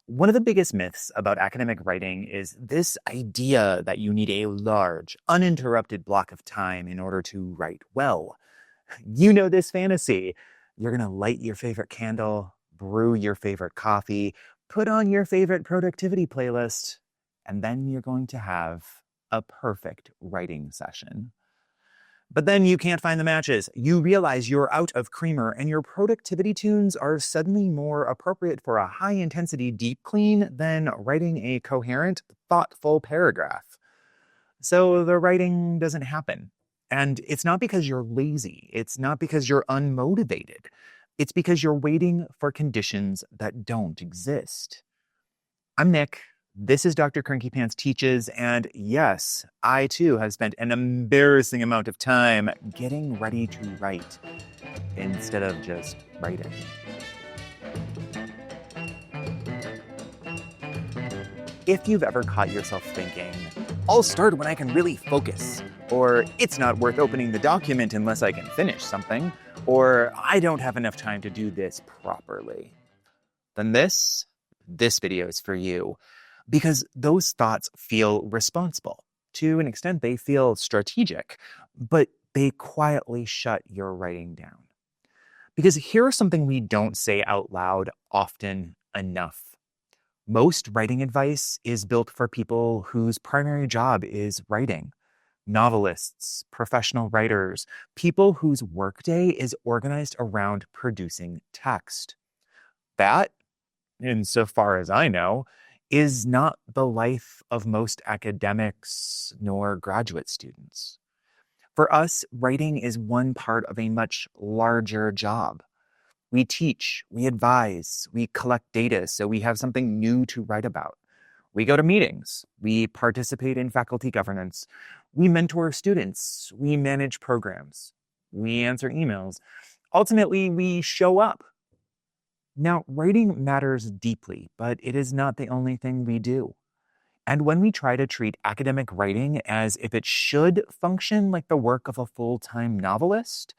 One of the biggest myths about academic writing is this idea that you need a large, uninterrupted block of time in order to write well. You know this fantasy. You're going to light your favorite candle, brew your favorite coffee, put on your favorite productivity playlist, and then you're going to have a perfect writing session. But then you can't find the matches. You realize you're out of creamer and your productivity tunes are suddenly more appropriate for a high-intensity deep clean than writing a coherent, thoughtful paragraph. So the writing doesn't happen. And it's not because you're lazy. It's not because you're unmotivated. It's because you're waiting for conditions that don't exist. I'm Nick. This is Dr. Cranky Pants Teaches, and yes, I too have spent an embarrassing amount of time getting ready to write instead of just writing. If you've ever caught yourself thinking, I'll start when I can really focus, or it's not worth opening the document unless I can finish something, or I don't have enough time to do this properly, then this video is for you. Because those thoughts feel responsible. To an extent, they feel strategic, but they quietly shut your writing down. Because here's something we don't say out loud often enough. Most writing advice is built for people whose primary job is writing. Novelists, professional writers, people whose workday is organized around producing text. That, insofar as I know, is not the life of most academics nor graduate students. For us, writing is one part of a much larger job. We teach, we advise, we collect data so we have something new to write about. We go to meetings, we participate in faculty governance, we mentor students, we manage programs, we answer emails. Ultimately, we show up. Now, writing matters deeply, but it is not the only thing we do. And when we try to treat academic writing as if it should function like the work of a full-time novelist,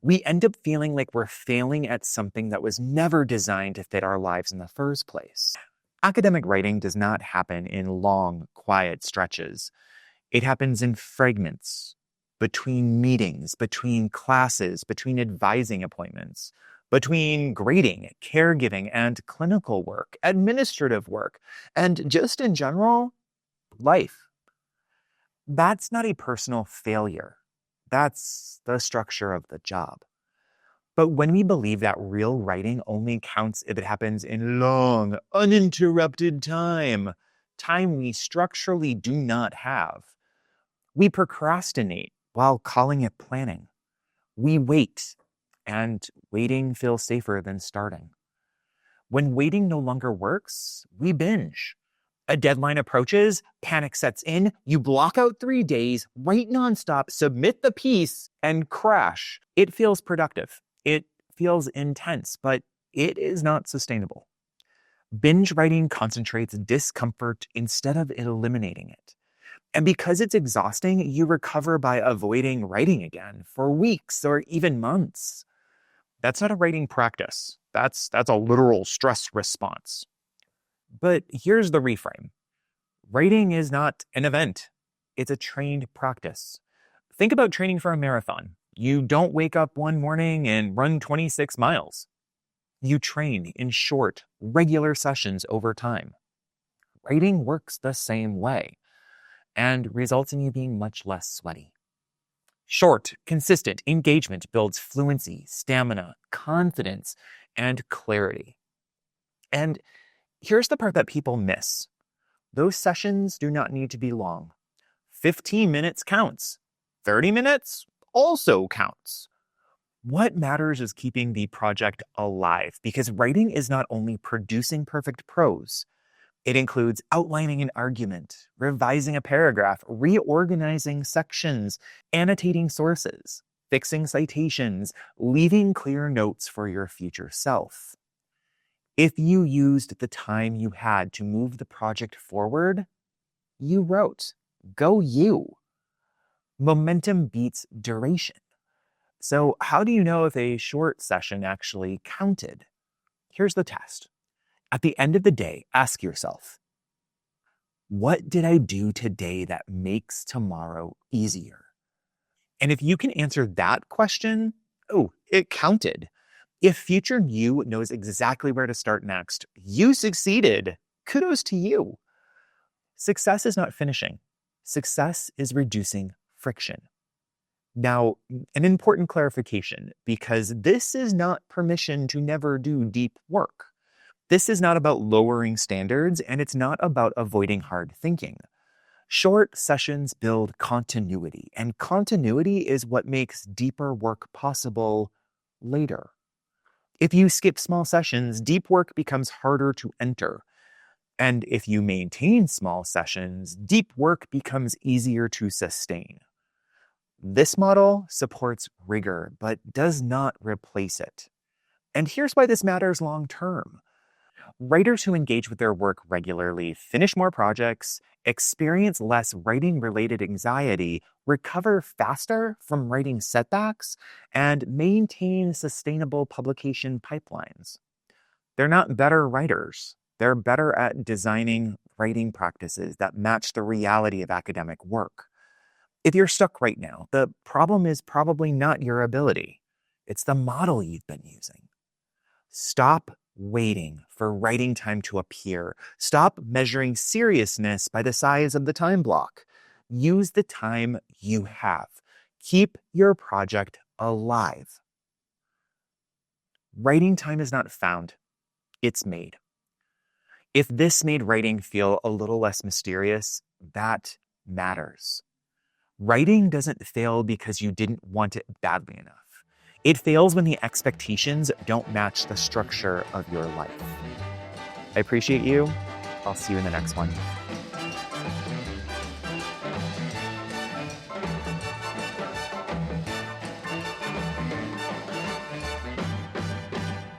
we end up feeling like we're failing at something that was never designed to fit our lives in the first place. Academic writing does not happen in long, quiet stretches. It happens in fragments, between meetings, between classes, between advising appointments, between grading, caregiving, and clinical work, administrative work, and just in general, life. That's not a personal failure. That's the structure of the job. But when we believe that real writing only counts if it happens in long, uninterrupted time we structurally do not have, we procrastinate while calling it planning. We wait. And waiting feels safer than starting. When waiting no longer works, we binge. A deadline approaches, panic sets in, you block out 3 days, write nonstop, submit the piece, and crash. It feels productive. It feels intense, but it is not sustainable. Binge writing concentrates discomfort instead of eliminating it. And because it's exhausting, you recover by avoiding writing again for weeks or even months. That's not a writing practice. That's a literal stress response. But here's the reframe. Writing is not an event. It's a trained practice. Think about training for a marathon. You don't wake up one morning and run 26 miles. You train in short, regular sessions over time. Writing works the same way and results in you being much less sweaty. Short, consistent engagement builds fluency, stamina, confidence, and clarity. And here's the part that people miss. Those sessions do not need to be long. 15 minutes counts. 30 minutes also counts. What matters is keeping the project alive, because writing is not only producing perfect prose. It includes outlining an argument, revising a paragraph, reorganizing sections, annotating sources, fixing citations, leaving clear notes for your future self. If you used the time you had to move the project forward, you wrote. Go you. Momentum beats duration. So how do you know if a short session actually counted? Here's the test. At the end of the day, ask yourself, what did I do today that makes tomorrow easier? And if you can answer that question, oh, it counted. If future you knows exactly where to start next, you succeeded. Kudos to you. Success is not finishing. Success is reducing friction. Now, an important clarification, because this is not permission to never do deep work. This is not about lowering standards, and it's not about avoiding hard thinking. Short sessions build continuity, and continuity is what makes deeper work possible later. If you skip small sessions, deep work becomes harder to enter. And if you maintain small sessions, deep work becomes easier to sustain. This model supports rigor, but does not replace it. And here's why this matters long term. Writers who engage with their work regularly finish more projects, experience less writing-related anxiety, recover faster from writing setbacks, and maintain sustainable publication pipelines. They're not better writers. They're better at designing writing practices that match the reality of academic work. If you're stuck right now, the problem is probably not your ability. It's the model you've been using. Stop waiting for writing time to appear. Stop measuring seriousness by the size of the time block. Use the time you have. Keep your project alive. Writing time is not found, it's made. If this made writing feel a little less mysterious, that matters. Writing doesn't fail because you didn't want it badly enough. It fails when the expectations don't match the structure of your life. I appreciate you. I'll see you in the next one.